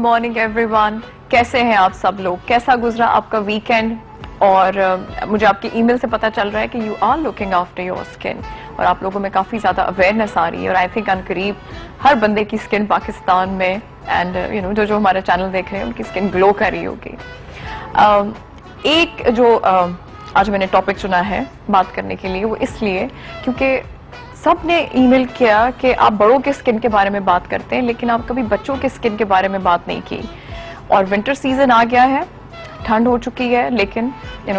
Morning everyone. कैसे हैं आप सब लोग? कैसा गुजरा आपका वीकेंड? और मुझे आपकी ईमेल से पता चल रहा है कि you are looking after your skin और आप लोगों में काफ़ी ज़्यादा अवेयरनेस आ रही है और आई थिंक अनकरीब हर बंदे की स्किन पाकिस्तान में एंड जो हमारा चैनल देख रहे हैं उनकी स्किन ग्लो कर रही होगी। एक जो आज मैंने टॉपिक चुना है बात करने के लिए वो इसलिए क्योंकि सब ने ईमेल किया कि आप बड़ों के स्किन के बारे में बात करते हैं लेकिन आप कभी बच्चों के स्किन के बारे में बात नहीं की। और विंटर सीजन आ गया है, ठंड हो चुकी है, लेकिन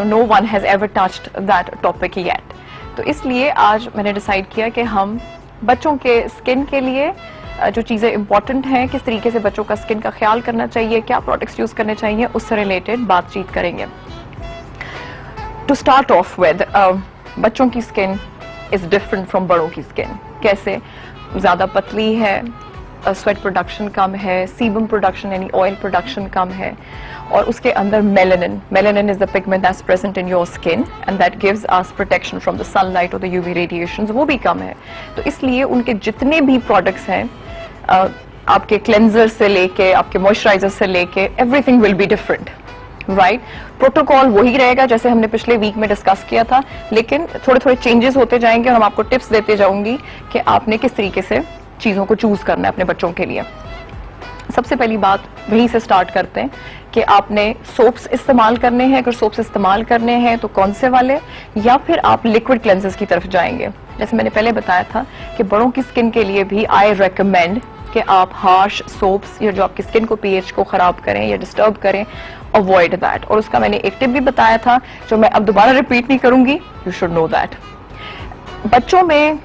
no one has ever touched that topic yet. तो इसलिए आज मैंने डिसाइड किया कि हम बच्चों के स्किन के लिए जो चीज़ें इंपॉर्टेंट हैं, किस तरीके से बच्चों का स्किन का ख्याल करना चाहिए, क्या प्रोडक्ट्स यूज करने चाहिए, उससे रिलेटेड बातचीत करेंगे। टू स्टार्ट ऑफ विद, बच्चों की स्किन इज डिफरेंट फ्रॉम बड़ों की स्किन। कैसे? ज्यादा पतली है, स्वेट प्रोडक्शन कम है, सीबम प्रोडक्शन यानी ऑयल प्रोडक्शन कम है, और उसके अंदर melanin is the pigment that's present in your skin and that gives us protection from the sunlight और द यूवी रेडिएशंस, वो भी कम है। तो इसलिए उनके जितने भी प्रोडक्ट्स हैं, आपके क्लेंजर से लेके आपके मॉइस्चराइजर से लेके everything will be different, right? Protocol वही रहेगा जैसे हमने पिछले वीक में डिस्कस किया था, लेकिन थोड़े थोड़े चेंजेस होते जाएंगे और हम आपको टिप्स देते जाऊंगी कि आपने किस तरीके से चीजों को चूज करना है अपने बच्चों के लिए। सबसे पहली बात वहीं से स्टार्ट करते हैं कि आपने सोप्स इस्तेमाल करने हैं। अगर सोप्स इस्तेमाल करने हैं तो कौन से वाले, या फिर आप लिक्विड क्लेंजर्स की तरफ जाएंगे। जैसे मैंने पहले बताया था कि बड़ों की स्किन के लिए भी आई रेकमेंड कि आप हार्श सोप्स या जो आपकी स्किन को पीएच को खराब करें या डिस्टर्ब करें, अवॉइड दैट। और उसका मैंने एक टिप भी बताया था जो मैं अब दोबारा रिपीट नहीं करूंगी, यू शुड नो दैट। बच्चों में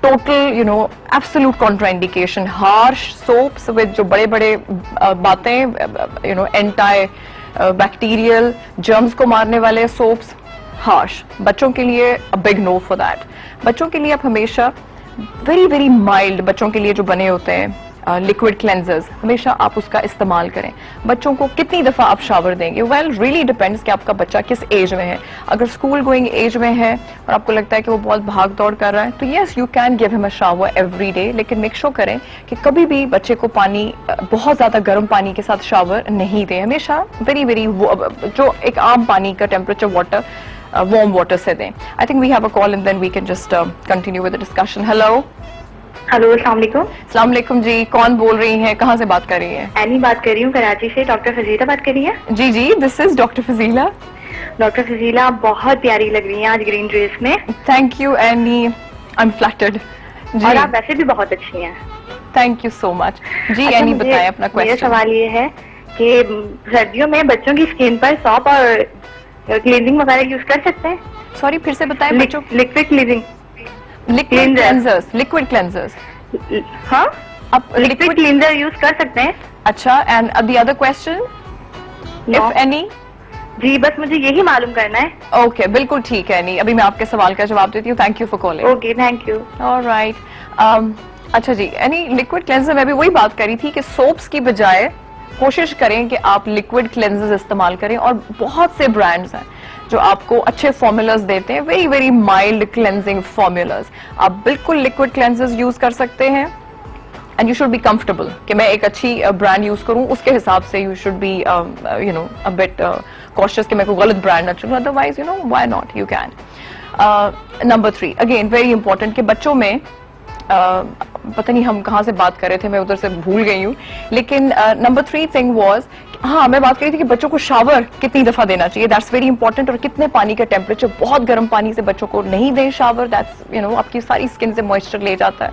total absolute contraindication harsh soaps with जो बड़े बड़े बातें एंटी बैक्टीरियल जर्म्स को मारने वाले सोप्स, हार्श, बच्चों के लिए a big no for that. बच्चों के लिए आप हमेशा वेरी वेरी माइल्ड, बच्चों के लिए जो बने होते हैं लिक्विड क्लेंजर्स, हमेशा आप उसका इस्तेमाल करें। बच्चों को कितनी दफा आप शावर देंगे? वेल रियली डिपेंड्स कि आपका बच्चा किस एज में है। अगर स्कूल गोइंग एज में है और आपको लगता है कि वो बहुत भाग दौड़ कर रहा है तो yes you can give him a shower every day, लेकिन मेक श्योर करें कि कभी भी बच्चे को पानी बहुत ज्यादा गर्म पानी के साथ शावर नहीं दें। हमेशा वेरी वेरी जो एक आम पानी का टेम्परेचर वाटर, वार्म वाटर से दें। I think we have a call and then we can just continue with the discussion. Hello अस्सलाम वालेकुम जी, कौन बोल रही हैं, कहाँ से बात कर रही हैं? एनी बात कर रही हूँ, कराची से। डॉक्टर फजीला बात कर रही है? जी जी, this is doctor Fazila. Doctor Fazila, आप बहुत प्यारी लग रही हैं आज ग्रीन ड्रेस में। Thank you Annie, I am flattered. और आप वैसे भी बहुत अच्छी हैं। थैंक यू सो मच जी। एनी बताएं अपना क्वेश्चन। मेरा सवाल ये है कि सर्दियों में बच्चों की स्किन पर सॉप और क्लींजिंग वगैरह यूज कर सकते हैं? सॉरी फिर से बताएं। बच्चों लिक्विड क्लींजिंग, लिक्विड क्लेंजर्स, हाँ, आप लिक्विड क्लींजर यूज कर सकते हैं? अच्छा, and the other question if any? जी बस मुझे यही मालूम करना है। ओके, बिल्कुल ठीक है। नहीं, अभी मैं आपके सवाल का जवाब देती हूँ। Thank you for calling. Okay, thank you. Alright, अच्छा जी, एनी लिक्विड क्लेंजर में भी वही बात करी थी कि सोप्स की बजाय कोशिश करें कि आप लिक्विड क्लेंजर्स इस्तेमाल करें, और बहुत से ब्रांड्स हैं जो आपको अच्छे फॉर्मूलाज देते हैं, very very mild cleansing formulas. आप बिल्कुल लिक्विड क्लेंजर्स यूज कर सकते हैं and you should be comfortable कि मैं एक अच्छी ब्रांड यूज करूं, उसके हिसाब से you should be a bit cautious कि मैं कोई गलत ब्रांड ना चुनूं, otherwise why not, you can. Number 3 again very important कि बच्चों में पता नहीं हम कहाँ से बात कर रहे थे, मैं उधर से भूल गई हूँ, लेकिन नंबर 3 थिंग वाज, हाँ मैं बात कर रही थी कि बच्चों को शावर कितनी दफा देना चाहिए, दैट्स वेरी इंपॉर्टेंट। और कितने पानी का टेम्परेचर, बहुत गर्म पानी से बच्चों को नहीं दें शावर, दैट्स आपकी सारी स्किन से मॉइस्चर ले जाता है।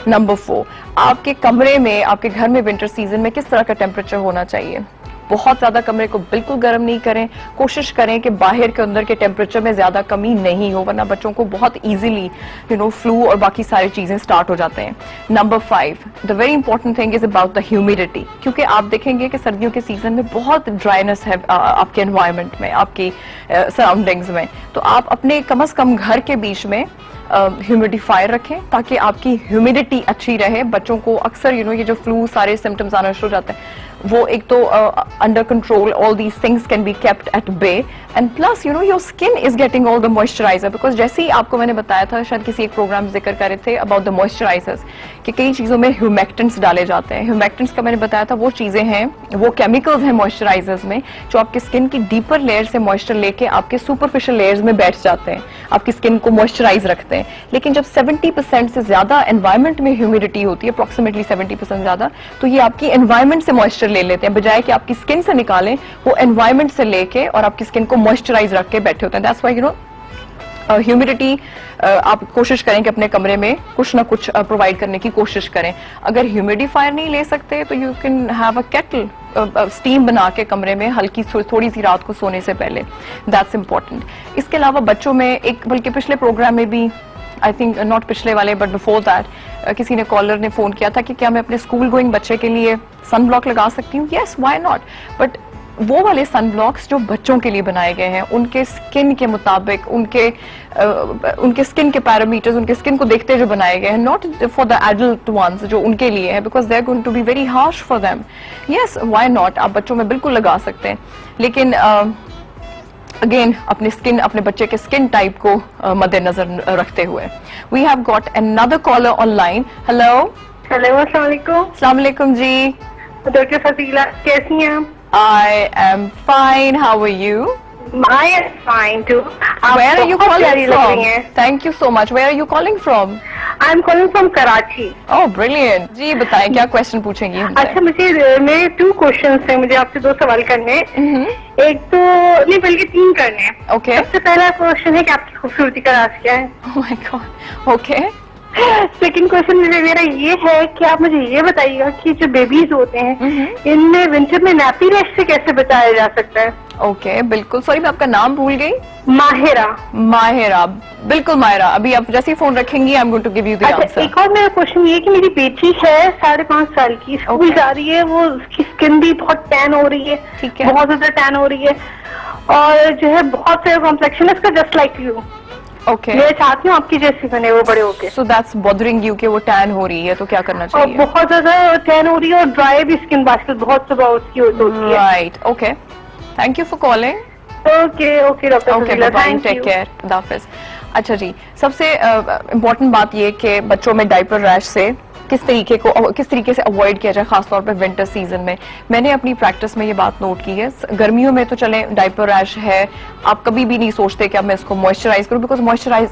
नंबर 4, आपके कमरे में, आपके घर में विंटर सीजन में किस तरह का टेम्परेचर होना चाहिए? बहुत ज्यादा कमरे को बिल्कुल गर्म नहीं करें, कोशिश करें कि बाहर के अंदर के टेम्परेचर में ज्यादा कमी नहीं हो, वरना बच्चों को बहुत इजीली फ्लू और बाकी सारी चीजें स्टार्ट हो जाते हैं। Number 5, the very important thing is about the humidity, क्योंकि आप देखेंगे कि सर्दियों के सीजन में बहुत ड्राइनेस है आपके एनवायरनमेंट में, आपकी सराउंडिंग्स में। तो आप अपने कम से कम घर के बीच में ह्यूमिडिफायर रखें ताकि आपकी ह्यूमिडिटी अच्छी रहे। बच्चों को अक्सर ये जो फ्लू सारे सिम्टम्स आना शुरू हो जाते हैं वो एक तो under control, all these things can be kept at bay, and plus your skin is getting all the moisturiser, because जैसे ही आपको मैंने बताया था, शायद किसी एक प्रोग्राम में जिक्र कर रहे थे अबाउट द मॉइस्चराइजर्स कि कई चीजों में ह्यूमेक्टेंट्स डाले जाते हैं। ह्यूमेक्टेंट्स का मैंने बताया था वो चीजें हैं, वो केमिकल्स हैं मॉइस्चराइजर्स में जो आपकी स्किन की डीपर लेयर से मॉइस्चर लेके आपके सुपरफिशियल लेयर्स में बैठ जाते हैं, आपकी स्किन को मॉइस्चराइज रखते हैं। लेकिन जब 70% से ज्यादा एनवायरमेंट में ह्यूमिडिटी होती है, अप्रोक्सीमेटली 70% ज्यादा, तो ये आपकी एनवायरमेंट से मॉइस्चर ले लेते हैं, बजाय कि आपकी स्किन से निकालें, वो एनवायरमेंट से लेके और आपकी स्किन को मॉइस्चराइज रख के बैठे होते हैं। दैट्स व्हाई ह्यूमिडिटी आप कोशिश करें कि अपने कमरे में कुछ ना कुछ प्रोवाइड करने की कोशिश करें। अगर ह्यूमिडिफायर नहीं ले सकते तो you can have a kettle, steam बना के कमरे में हल्की थोड़ी सी रात को सोने से पहले, दैट्स इंपॉर्टेंट। इसके अलावा बच्चों में एक, बल्कि पिछले प्रोग्राम में भी, आई थिंक नॉट पिछले वाले बट बिफोर दैट, किसी ने कॉलर ने फोन किया था कि क्या मैं अपने स्कूल गोइंग बच्चे के लिए सन ब्लॉक लगा सकती हूँ। यस, व्हाई नॉट, बट वो वाले सन ब्लॉक्स जो बच्चों के लिए बनाए गए हैं, उनके स्किन के मुताबिक, उनके स्किन के पैरामीटर्स, उनके स्किन को देखते जो बनाए गए हैं, not for the adult ones जो उनके लिए है, because they are going to be very harsh for them. Yes, why not, आप बच्चों में बिल्कुल लगा सकते हैं, लेकिन अगेन अपने बच्चे के स्किन टाइप को मद्देनजर रखते हुए। We have got another caller online. Hello. Hello, अस्सलाम वालेकुम। अस्सलाम वालेकुम जी। डॉक्टर फजीला, कैसी हैं आप? I am fine. How are you? I am fine too. Where are you calling from? Thank you so much. Where are you calling from? I am calling from Karachi. Oh, brilliant. जी बताएं क्या question पूछेंगी हमसे? अच्छा, मेरे 2 questions हैं, मुझे आपसे 2 सवाल करने हैं। एक तो नहीं बल्कि 3 करने हैं। Okay. सबसे पहला क्वेश्चन है कि आपकी खूबसूरती का राज क्या है? Oh my God. Okay. Second question मेरा ये है कि आप मुझे ये बताइएगा कि जो बेबीज होते हैं इनमें विंटर में नैपी रैश से कैसे बचाया जा सकता है? ओके, बिल्कुल। सॉरी, मैं आपका नाम भूल गई। माहिरा। बिल्कुल माहिरा, अभी आप जैसे ही फोन रखेंगी I am going to give you the answer. एक और मेरा क्वेश्चन ये है कि मेरी बेटी है 5.5 साल की, स्कूल जा रही है, वो उसकी स्किन भी बहुत टैन हो रही है, ठीक है, बहुत ज्यादा टैन हो रही है, और जो है बहुत सारा कॉम्प्लेक्शन है उसका, जस्ट लाइक यू। ओके, मैं चाहती हूँ आपकी जैसी बने वो बड़े होके। सो दैट्स बॉदरिंग यू कि वो टैन हो रही है, तो क्या करना चाहिए? और बहुत ज्यादा टैन हो रही है और ड्राई भी स्किन आजकल बहुत सुबह उसकी होती है। Right, okay, thank you for calling. Okay doctor, okay, bye, take care, खुदा हाफिज। अच्छा जी, सबसे इम्पोर्टेंट बात ये कि बच्चों में डायपर रैश से किस तरीके से अवॉइड किया जाए, खासतौर पर विंटर सीजन में। मैंने अपनी प्रैक्टिस में ये बात नोट की है। गर्मियों में तो चले डायपर रैश है, आप कभी भी नहीं सोचते कि अब मैं इसको मॉइस्चराइज करूं, बिकॉज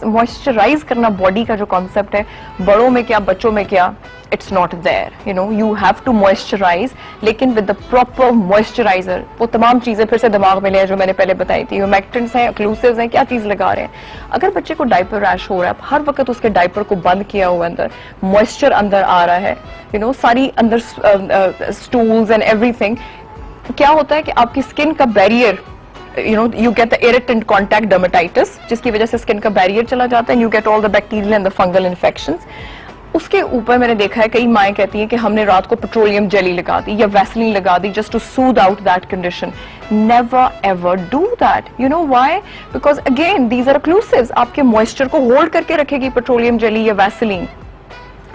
मॉइस्चराइज करना बॉडी का जो कॉन्सेप्ट है, बड़ों में क्या बच्चों में क्या, it's not there. You have to moisturise, लेकिन विद द प्रॉपर मॉइस्चराइजर। वो तमाम चीजें फिर से दिमाग में ले जो मैंने पहले बताई थी, ह्यूमेक्टेंट्स हैं, ओक्लूसिव्स हैं, क्या चीज लगा रहे हैं। अगर बच्चे को डायपर रैश हो रहा है, हर वक्त उसके डायपर को बंद किया हुआ, अंदर मॉइस्चर अंदर आ रहा है, सारी अंदर स्टूल्स एंड एवरीथिंग, क्या होता है कि आपकी स्किन का barrier, you get the irritant contact dermatitis, जिसकी वजह से स्किन का बैरियर चला जाता है, you get all the bacterial and the fungal infections। उसके ऊपर मैंने देखा है कई माएँ कहती हैं कि हमने रात को पेट्रोलियम जेली लगा दी या वैसलीन लगा दी just to soothe out that condition. Never ever do that. You know why? Because again these are occlusives, आपके मॉइस्चर को होल्ड करके रखेगी पेट्रोलियम जेली या वैसलीन,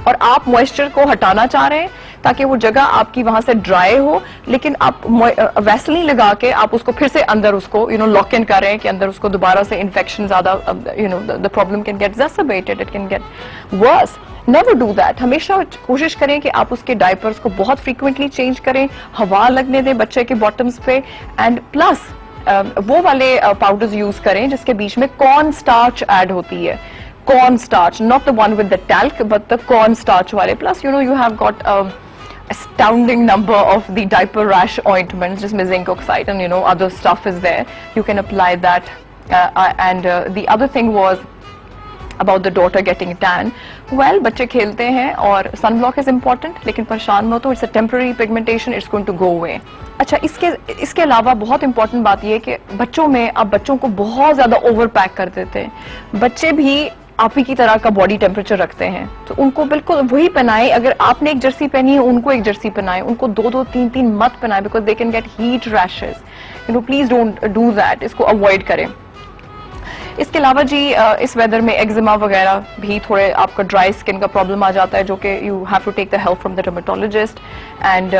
और आप मॉइस्चर को हटाना चाह रहे हैं ताकि वो जगह आपकी वहां से ड्राई हो, लेकिन आप वैसलीन लगा के आप उसको फिर से अंदर उसको लॉक इन कर रहे हैं कि अंदर उसको दोबारा से इन्फेक्शन ज्यादा, the problem can get exacerbated, it can get worse. Never do that. हमेशा कोशिश करें कि आप उसके डायपर्स को बहुत फ्रीक्वेंटली चेंज करें, हवा लगने दें बच्चे के बॉटम्स पे, एंड प्लस वो वाले पाउडर्स यूज करें जिसके बीच में कॉर्न स्टार्च ऐड होती है। corn starch, not the one with the talc, but the corn starch wale. Plus, you have got astounding number of the diaper rash ointments, just zinc oxide and other stuff is there. You can apply that. And the other thing was about the daughter getting tan. Well, बच्चे खेलते हैं और sunblock is important, लेकिन परेशान मत हो, it's a temporary pigmentation, it's going to go away. अच्छा, इसके अलावा बहुत इंपॉर्टेंट बात यह है कि बच्चों में आप बच्चों को बहुत ज्यादा ओवर पैक कर देते हैं। बच्चे भी आप ही की तरह का बॉडी टेम्परेचर रखते हैं, तो उनको बिल्कुल वही पहनाएं। अगर आपने एक जर्सी पहनी है, उनको एक जर्सी पहनाएं, उनको 2-2, 3-3 मत पहनाएं, because they can get heat rashes. Please don't do that, इसको अवॉइड करें। इसके अलावा जी इस वेदर में एक्जिमा वगैरह भी थोड़े आपका ड्राई स्किन का प्रॉब्लम आ जाता है, जो कि you have to take the help from the dermatologist. And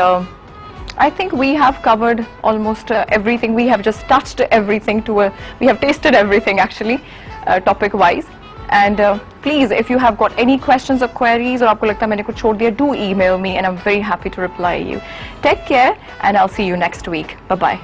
I think we have covered almost everything. We have just touched everything we have tasted everything actually, topic wise. And please, if you have got any questions or queries, or आपको लगता है मैंने कुछ छोड़ दिया, do email me and I'm very happy to reply you. Take care and I'll see you next week. Bye bye.